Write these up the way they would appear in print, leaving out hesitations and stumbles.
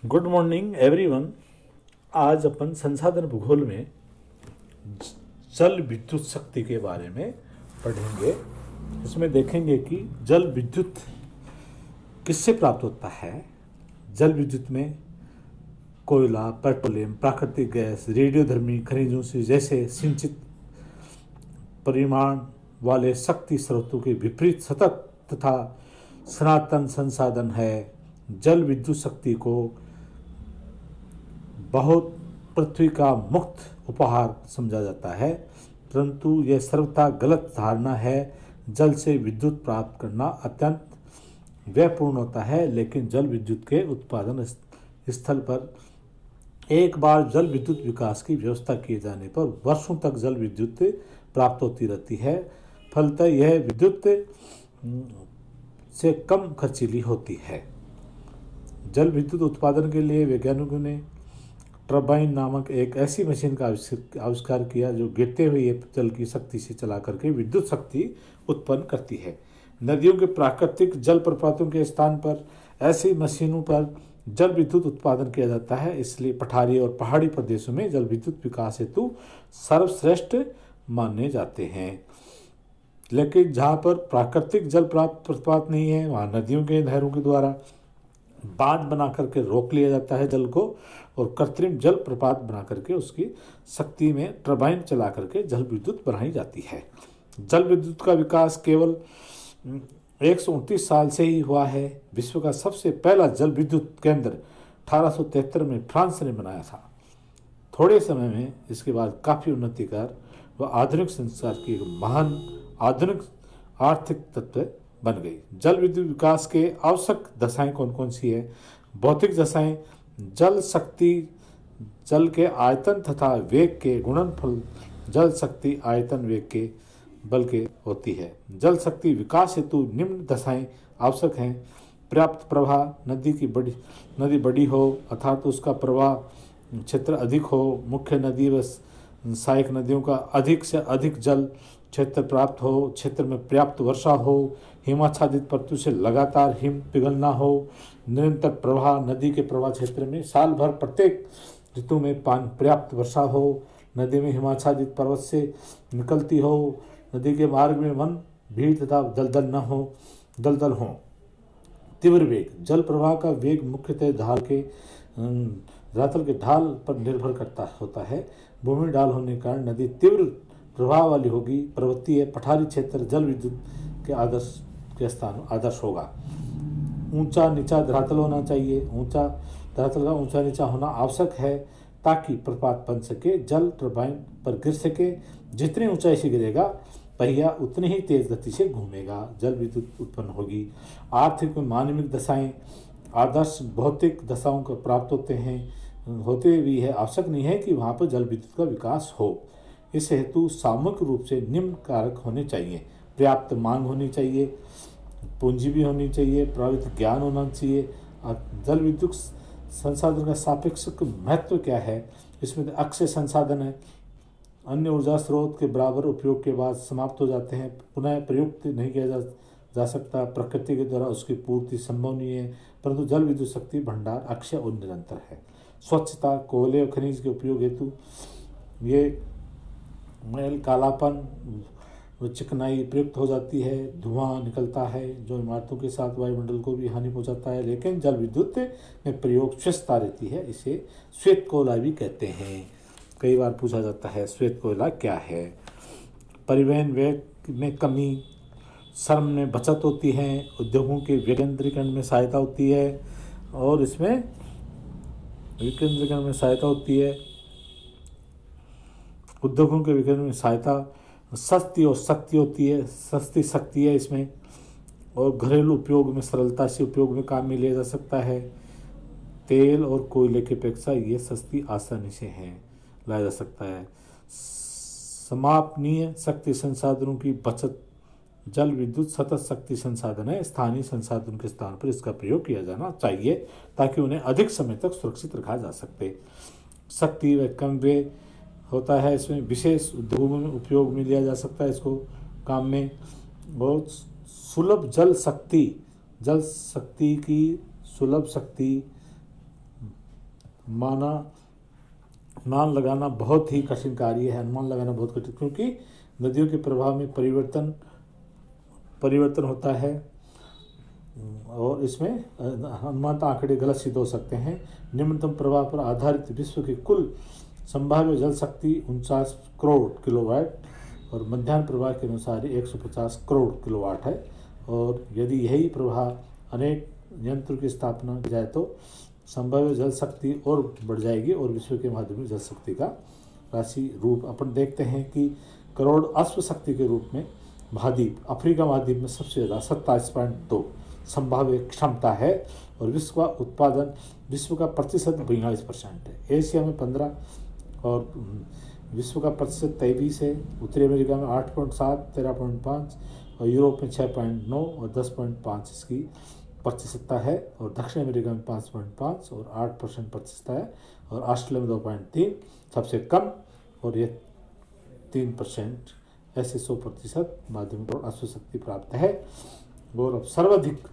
Good morning everyone. आज अपन संसाधन भूगोल में जल विद्युत शक्ति के बारे में पढ़ेंगे। इसमें देखेंगे कि जल विद्युत किससे प्राप्त होता है। जल विद्युत में कोयला, पेट्रोलियम, प्राकृतिक गैस, रेडियोधर्मी खनिजों से जैसे सिंचित परिमाण वाले शक्ति स्रोतों के विपरीत सतत तथा सनातन संसाधन है। जल विद्युत शक्ति को बहुत पृथ्वी का मुक्त उपहार समझा जाता है, परंतु यह सर्वथा गलत धारणा है। जल से विद्युत प्राप्त करना अत्यंत व्ययपूर्ण होता है, लेकिन जल विद्युत के उत्पादन स्थल पर एक बार जल विद्युत विकास की व्यवस्था किए जाने पर वर्षों तक जल विद्युत प्राप्त होती रहती है। फलतः यह विद्युत से कम खर्चीली होती है। जल विद्युत उत्पादन के लिए वैज्ञानिकों ने टर्बाइन नामक एक ऐसी मशीन का आविष्कार किया जो गिरते हुए जल की शक्ति से चला करके विद्युत शक्ति उत्पन्न करती है। नदियों के प्राकृतिक जल प्रपातों के स्थान पर ऐसी मशीनों पर जल विद्युत उत्पादन किया जाता है। इसलिए पठारी और पहाड़ी प्रदेशों में जल विद्युत विकास हेतु सर्वश्रेष्ठ माने जाते हैं। लेकिन जहाँ पर प्राकृतिक जल प्रपात नहीं है, वहाँ नदियों के नहरों के द्वारा बांध बना करके रोक लिया जाता है जल को, और कृत्रिम जल प्रपात बना करके उसकी शक्ति में टर्बाइन चला करके जल विद्युत बनाई जाती है। जल विद्युत का विकास केवल 129 साल से ही हुआ है। विश्व का सबसे पहला जल विद्युत केंद्र 1873 में फ्रांस ने बनाया था। थोड़े समय में इसके बाद काफ़ी उन्नति कर वह आधुनिक संसार की एक महान आधुनिक आर्थिक तत्व बन गई। जल विद्युत विकास के आवश्यक दशाएं कौन कौन सी है। भौतिक दशाएं जल शक्ति जल के आयतन तथा वेग के गुणनफल जल शक्ति आयतन वेग के बल के होती है। जल शक्ति विकास हेतु निम्न दशाएं आवश्यक हैं। पर्याप्त प्रवाह, नदी बड़ी हो अर्थात उसका प्रवाह क्षेत्र अधिक हो, मुख्य नदी व सहायक नदियों का अधिक से अधिक जल क्षेत्र प्राप्त हो, क्षेत्र में पर्याप्त वर्षा हो, हिमाच्छादित पृथ्वी से लगातार हिम पिघलना हो, निरंतर प्रवाह, नदी के प्रवाह क्षेत्र में साल भर प्रत्येक ऋतु में पर्याप्त वर्षा हो, नदी में हिमाच्छादित पर्वत से निकलती हो, नदी के मार्ग में वन भीड़ तथा दलदल हो। तीव्र वेग, जल प्रवाह का वेग मुख्यतः धरातल के ढाल पर निर्भर करता होता है। भूमि ढाल होने के कारण नदी तीव्र प्रवाह वाली होगी। पर्वतीय पठारी क्षेत्र जल विद्युत के आदर्श होगा। ऊंचा नीचा धरातल होना चाहिए। धरातल का ऊंचा नीचा होना आवश्यक है ताकि प्रपात बन सके, जल टर्बाइन पर गिर सके। जितनी ऊंचाई से गिरेगा पहिया उतनी ही तेज गति से घूमेगा, जल विद्युत उत्पन्न होगी। आर्थिक व मानविक दशाएं आदर्श भौतिक दशाओं को प्राप्त होते भी है। आवश्यक नहीं है कि वहाँ पर जल विद्युत का विकास हो। इस हेतु सामूहिक रूप से निम्न कारक होने चाहिए। पर्याप्त मांग होनी चाहिए, पूंजी भी होनी चाहिए, प्रभावित ज्ञान होना चाहिए। जल विद्युत संसाधन का सापेक्ष महत्व क्या है। इसमें अक्षय संसाधन है, अन्य ऊर्जा स्रोत के बराबर उपयोग के बाद समाप्त हो जाते हैं, पुनः प्रयुक्त नहीं किया जा सकता। प्रकृति के द्वारा उसकी पूर्ति संभव नहीं है, परंतु जल विद्युत शक्ति भंडार अक्षय और निरंतर है। स्वच्छता, कोयले और खनिज के उपयोग हेतु ये मैल, कालापन व चिकनाई प्रयुक्त हो जाती है। धुआं निकलता है जो इमारतों के साथ वायुमंडल को भी हानि पहुंचाता है, लेकिन जल विद्युत में प्रयोग स्वच्छता रहती है। इसे श्वेत कोयला भी कहते हैं। कई बार पूछा जाता है श्वेत कोयला क्या है। परिवहन व्यय में कमी, श्रम में बचत होती है, उद्योगों के विकेंद्रीकरण में सहायता होती है, और इसमें विकेंद्रीकरण में सहायता होती है, उद्योगों के विकेंद्रीकरण में सहायता, सस्ती और शक्ति होती है, सस्ती शक्ति है इसमें, और घरेलू उपयोग में सरलता से उपयोग में काम में लिया जा सकता है। तेल और कोयले की अपेक्षा ये सस्ती आसानी से लाया जा सकता है। समापनीय शक्ति संसाधनों की बचत, जल विद्युत सतत शक्ति संसाधन है। स्थानीय संसाधन के स्थान पर इसका प्रयोग किया जाना चाहिए ताकि उन्हें अधिक समय तक सुरक्षित रखा जा सके। शक्ति व कम व्यय होता है, इसमें विशेष उद्योगों में उपयोग में लिया जा सकता है इसको काम में। बहुत सुलभ जल शक्ति की सुलभ शक्ति अनुमान लगाना बहुत ही कठिन कार्य है। अनुमान लगाना बहुत कठिन, क्योंकि नदियों के प्रवाह में परिवर्तन होता है और इसमें अनुमानित आंकड़े गलत सिद्ध हो सकते हैं। निम्नतम प्रवाह पर आधारित विश्व की कुल संभाव्य जल शक्ति 49 करोड़ किलोवाट और मध्याह्न प्रवाह के अनुसार 150 करोड़ किलोवाट है। और यदि यही प्रवाह अनेक यंत्रों की स्थापना की जाए तो संभाव्य जल शक्ति और बढ़ जाएगी और विश्व के माध्यमिक जल शक्ति का राशि रूप अपन देखते हैं कि करोड़ अश्व शक्ति के रूप में महाद्वीप अफ्रीका महाद्वीप में सबसे ज़्यादा 27.2 संभाव्य क्षमता है और विश्व का प्रतिशत 42% है। एशिया में 15 और विश्व का प्रतिशत 23 है। उत्तरी अमेरिका में 8.7, 13.5 और यूरोप में 6.9 और 10.5 इसकी प्रतिशतता है। और दक्षिण अमेरिका में 5.5 और 8% प्रतिशतता है। और ऑस्ट्रेलिया में 2.3 सबसे कम और ये 3% ऐसे 100% माध्यमिक और अश्व शक्ति प्राप्त है। और अब सर्वाधिक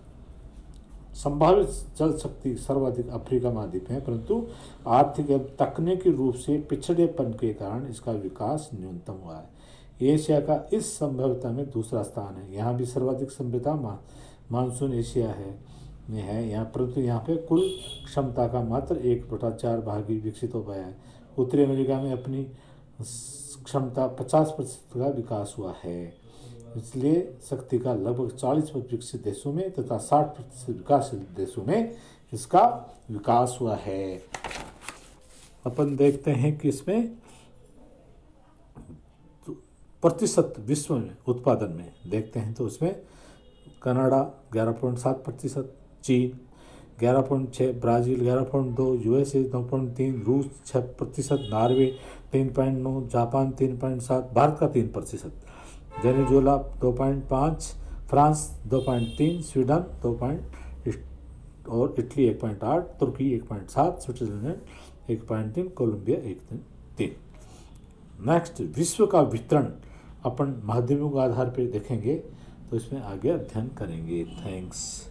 संभावित जल शक्ति सर्वाधिक अफ्रीका महाद्वीप है, परंतु आर्थिक एवं तकनीकी रूप से पिछड़ेपन के कारण इसका विकास न्यूनतम हुआ है। एशिया का इस संभाव्यता में दूसरा स्थान है। यहाँ भी सर्वाधिक संभाव्यता मानसून एशिया में है यहाँ, परंतु यहाँ पे कुल क्षमता का मात्र 1/4 भाग ही विकसित हो पाया है। उत्तरी अमेरिका में अपनी क्षमता 50% का विकास हुआ है। इसलिए शक्ति का लगभग 40% विकसित देशों में तथा 60% विकासशील देशों में इसका विकास हुआ है। अपन देखते हैं कि इसमें प्रतिशत विश्व में उत्पादन में देखते हैं तो उसमें कनाडा 11.7%, चीन 11.6, ब्राज़ील 11.2, यूएसए 9.3, रूस 6%, नॉर्वे 3.9, जापान 3.7, भारत का 3%, वेनेजुएला 2.5, फ्रांस 2.3, स्वीडन 2. और इटली 1.8, तुर्की 1.7, स्विट्जरलैंड 1.3, कोलंबिया 1.3। नेक्स्ट, विश्व का वितरण अपन महाद्वीपों के आधार पर देखेंगे तो इसमें आगे अध्ययन करेंगे। थैंक्स।